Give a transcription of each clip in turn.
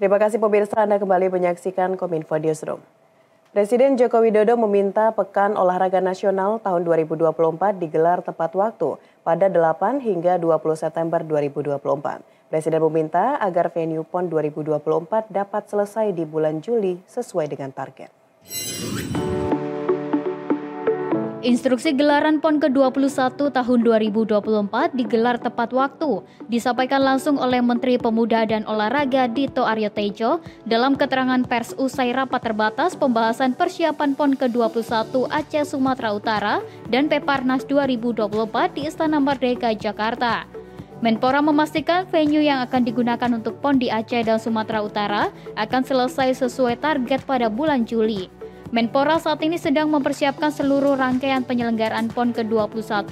Terima kasih pemirsa, Anda kembali menyaksikan Kominfo Newsroom. Presiden Joko Widodo meminta Pekan Olahraga Nasional tahun 2024 digelar tepat waktu pada 8 hingga 20 September 2024. Presiden meminta agar venue PON 2024 dapat selesai di bulan Juli sesuai dengan target. Instruksi gelaran PON ke-21 tahun 2024 digelar tepat waktu, disampaikan langsung oleh Menteri Pemuda dan Olahraga Dito Aryo Tejo dalam keterangan pers usai rapat terbatas pembahasan persiapan PON ke-21 Aceh Sumatera Utara dan Peparnas 2024 di Istana Merdeka, Jakarta. Menpora memastikan venue yang akan digunakan untuk PON di Aceh dan Sumatera Utara akan selesai sesuai target pada bulan Juli. Menpora saat ini sedang mempersiapkan seluruh rangkaian penyelenggaraan PON ke-21,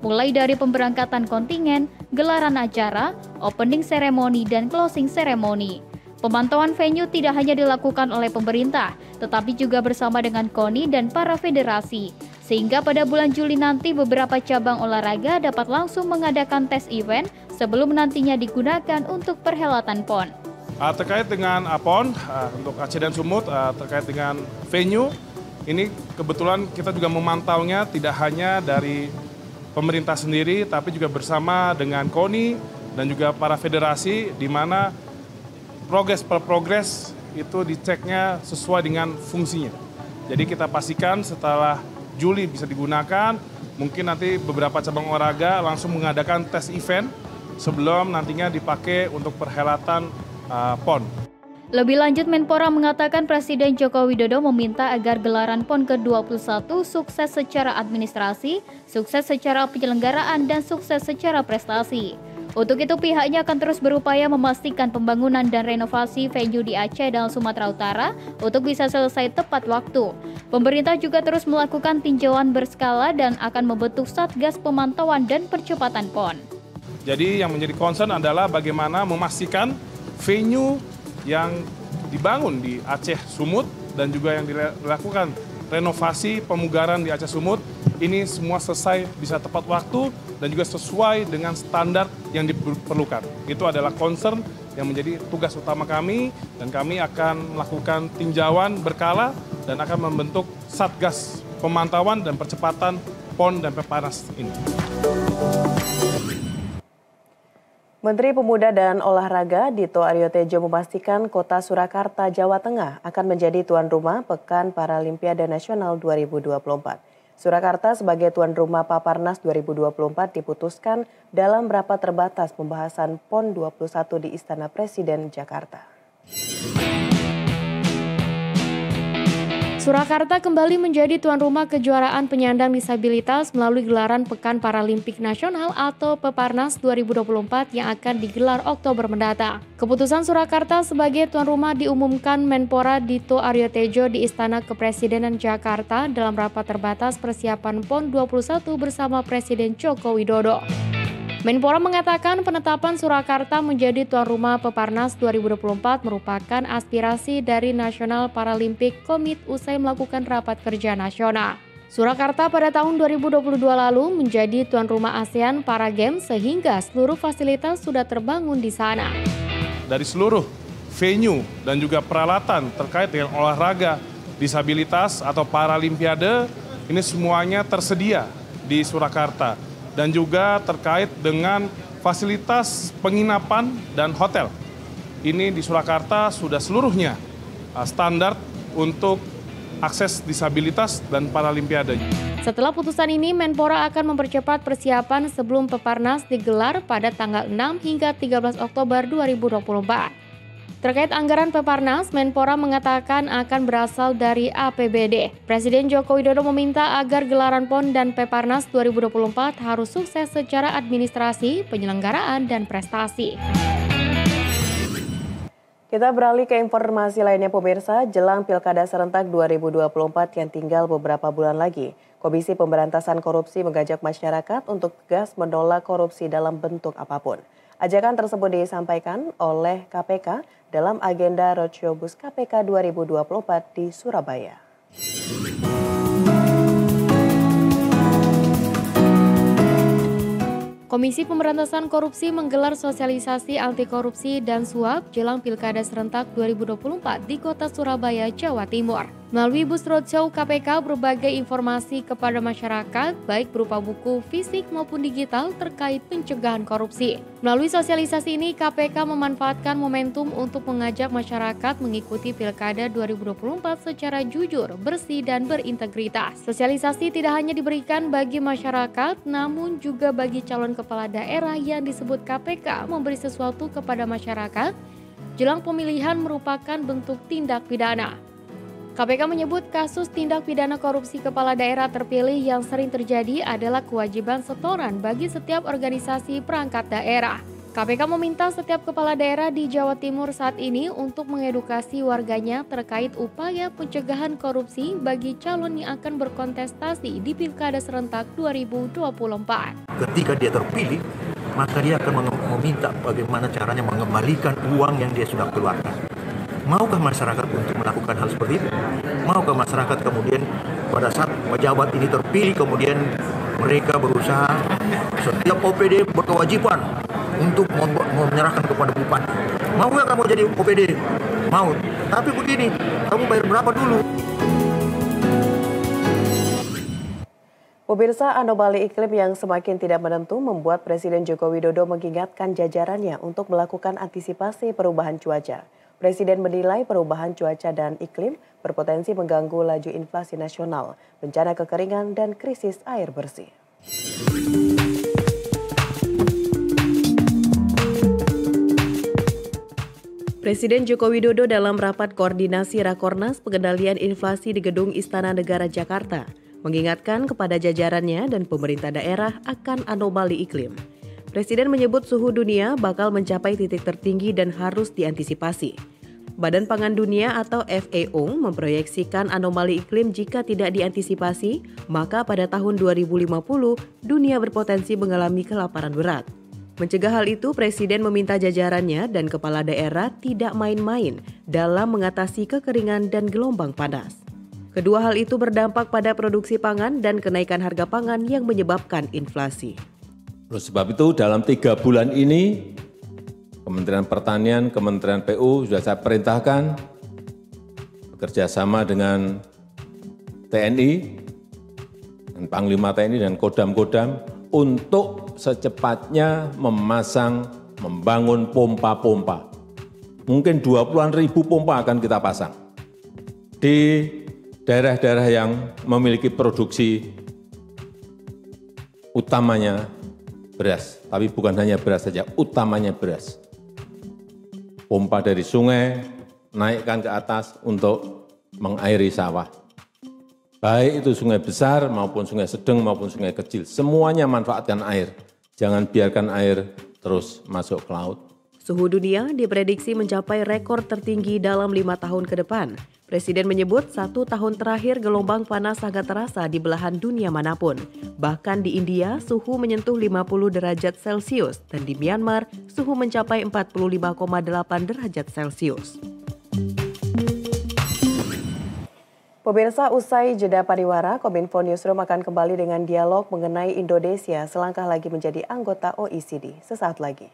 mulai dari pemberangkatan kontingen, gelaran acara, opening ceremony, dan closing ceremony. Pemantauan venue tidak hanya dilakukan oleh pemerintah, tetapi juga bersama dengan KONI dan para federasi. Sehingga pada bulan Juli nanti beberapa cabang olahraga dapat langsung mengadakan tes event sebelum nantinya digunakan untuk perhelatan PON. Terkait dengan PON untuk Aceh dan Sumut, terkait dengan venue, ini kebetulan kita juga memantaunya tidak hanya dari pemerintah sendiri, tapi juga bersama dengan KONI dan juga para federasi, di mana progres per progres itu diceknya sesuai dengan fungsinya. Jadi kita pastikan setelah Juli bisa digunakan, mungkin nanti beberapa cabang olahraga langsung mengadakan tes event sebelum nantinya dipakai untuk perhelatan PON. Lebih lanjut, Menpora mengatakan Presiden Joko Widodo meminta agar gelaran PON ke-21 sukses secara administrasi, sukses secara penyelenggaraan, dan sukses secara prestasi. Untuk itu pihaknya akan terus berupaya memastikan pembangunan dan renovasi venue di Aceh dan Sumatera Utara untuk bisa selesai tepat waktu. Pemerintah juga terus melakukan tinjauan berskala dan akan membentuk Satgas Pemantauan dan Percepatan PON. Jadi yang menjadi concern adalah bagaimana memastikan venue yang dibangun di Aceh Sumut dan juga yang dilakukan renovasi pemugaran di Aceh Sumut ini semua selesai bisa tepat waktu dan juga sesuai dengan standar yang diperlukan. Itu adalah concern yang menjadi tugas utama kami dan kami akan melakukan tinjauan berkala dan akan membentuk Satgas Pemantauan dan Percepatan PON dan Peparnas ini. Menteri Pemuda dan Olahraga Dito Aryo Tejo memastikan Kota Surakarta, Jawa Tengah akan menjadi tuan rumah Pekan Paralimpiade Nasional 2024. Surakarta sebagai tuan rumah Peparnas 2024 diputuskan dalam rapat terbatas pembahasan PON 21 di Istana Presiden, Jakarta. Surakarta kembali menjadi tuan rumah kejuaraan penyandang disabilitas melalui gelaran Pekan Paralimpik Nasional atau Peparnas 2024 yang akan digelar Oktober mendatang. Keputusan Surakarta sebagai tuan rumah diumumkan Menpora Dito Aryo Tejo di Istana Kepresidenan Jakarta dalam rapat terbatas persiapan PON 21 bersama Presiden Joko Widodo. Menpora mengatakan penetapan Surakarta menjadi tuan rumah Peparnas 2024 merupakan aspirasi dari National Paralympic Committee usai melakukan rapat kerja nasional. Surakarta pada tahun 2022 lalu menjadi tuan rumah ASEAN Para Games sehingga seluruh fasilitas sudah terbangun di sana. Dari seluruh venue dan juga peralatan terkait dengan olahraga disabilitas atau Paralimpiade, ini semuanya tersedia di Surakarta. Dan juga terkait dengan fasilitas penginapan dan hotel. Ini di Surakarta sudah seluruhnya standar untuk akses disabilitas dan Paralimpiade. Setelah putusan ini, Menpora akan mempercepat persiapan sebelum Peparnas digelar pada tanggal 6 hingga 13 Oktober 2024. Terkait anggaran Peparnas, Menpora mengatakan akan berasal dari APBD. Presiden Joko Widodo meminta agar gelaran PON dan Peparnas 2024 harus sukses secara administrasi, penyelenggaraan, dan prestasi. Kita beralih ke informasi lainnya pemirsa, jelang Pilkada Serentak 2024 yang tinggal beberapa bulan lagi. Komisi Pemberantasan Korupsi mengajak masyarakat untuk tegas menolak korupsi dalam bentuk apapun. Ajakan tersebut disampaikan oleh KPK dalam agenda Roadshow Bus KPK 2024 di Surabaya. Komisi Pemberantasan Korupsi menggelar sosialisasi anti korupsi dan suap jelang Pilkada serentak 2024 di Kota Surabaya, Jawa Timur. Melalui bus roadshow KPK, berbagai informasi kepada masyarakat, baik berupa buku fisik maupun digital terkait pencegahan korupsi. Melalui sosialisasi ini, KPK memanfaatkan momentum untuk mengajak masyarakat mengikuti Pilkada 2024 secara jujur, bersih, dan berintegritas. Sosialisasi tidak hanya diberikan bagi masyarakat, namun juga bagi calon kepala daerah yang disebut KPK memberi sesuatu kepada masyarakat jelang pemilihan merupakan bentuk tindak pidana. KPK menyebut kasus tindak pidana korupsi kepala daerah terpilih yang sering terjadi adalah kewajiban setoran bagi setiap organisasi perangkat daerah. KPK meminta setiap kepala daerah di Jawa Timur saat ini untuk mengedukasi warganya terkait upaya pencegahan korupsi bagi calon yang akan berkontestasi di Pilkada serentak 2024. Ketika dia terpilih, maka dia akan meminta bagaimana caranya mengembalikan uang yang dia sudah keluarkan. Maukah masyarakat untuk melakukan hal seperti itu? Maukah masyarakat kemudian pada saat pejabat ini terpilih kemudian mereka berusaha, setiap OPD berkewajiban untuk menyerahkan kepada bupati. Mau nggak kamu jadi OPD? Mau. Tapi begini, kamu bayar berapa dulu? Pemirsa, anomali iklim yang semakin tidak menentu membuat Presiden Joko Widodo mengingatkan jajarannya untuk melakukan antisipasi perubahan cuaca. Presiden menilai perubahan cuaca dan iklim berpotensi mengganggu laju inflasi nasional, bencana kekeringan, dan krisis air bersih. Presiden Joko Widodo dalam rapat koordinasi Rakornas Pengendalian Inflasi di Gedung Istana Negara Jakarta mengingatkan kepada jajarannya dan pemerintah daerah akan anomali iklim. Presiden menyebut suhu dunia bakal mencapai titik tertinggi dan harus diantisipasi. Badan Pangan Dunia atau FAO memproyeksikan anomali iklim jika tidak diantisipasi, maka pada tahun 2050 dunia berpotensi mengalami kelaparan berat. Mencegah hal itu, Presiden meminta jajarannya dan kepala daerah tidak main-main dalam mengatasi kekeringan dan gelombang panas. Kedua hal itu berdampak pada produksi pangan dan kenaikan harga pangan yang menyebabkan inflasi. Oleh sebab itu dalam 3 bulan ini Kementerian Pertanian, Kementerian PU sudah saya perintahkan bekerja sama dengan TNI, dan Panglima TNI dan Kodam-Kodam untuk secepatnya membangun pompa-pompa. Mungkin 20-an ribu pompa akan kita pasang di daerah-daerah yang memiliki produksi utamanya beras, tapi bukan hanya beras saja, utamanya beras. Pompa dari sungai, naikkan ke atas untuk mengairi sawah. Baik itu sungai besar maupun sungai sedang maupun sungai kecil, semuanya manfaatkan air. Jangan biarkan air terus masuk ke laut. Suhu dunia diprediksi mencapai rekor tertinggi dalam 5 tahun ke depan. Presiden menyebut 1 tahun terakhir gelombang panas sangat terasa di belahan dunia manapun. Bahkan di India suhu menyentuh 50 derajat Celcius dan di Myanmar suhu mencapai 45,8 derajat Celcius. Pemirsa, usai jeda pariwara, Kominfo Newsroom akan kembali dengan dialog mengenai Indonesia selangkah lagi menjadi anggota OECD. Sesaat lagi.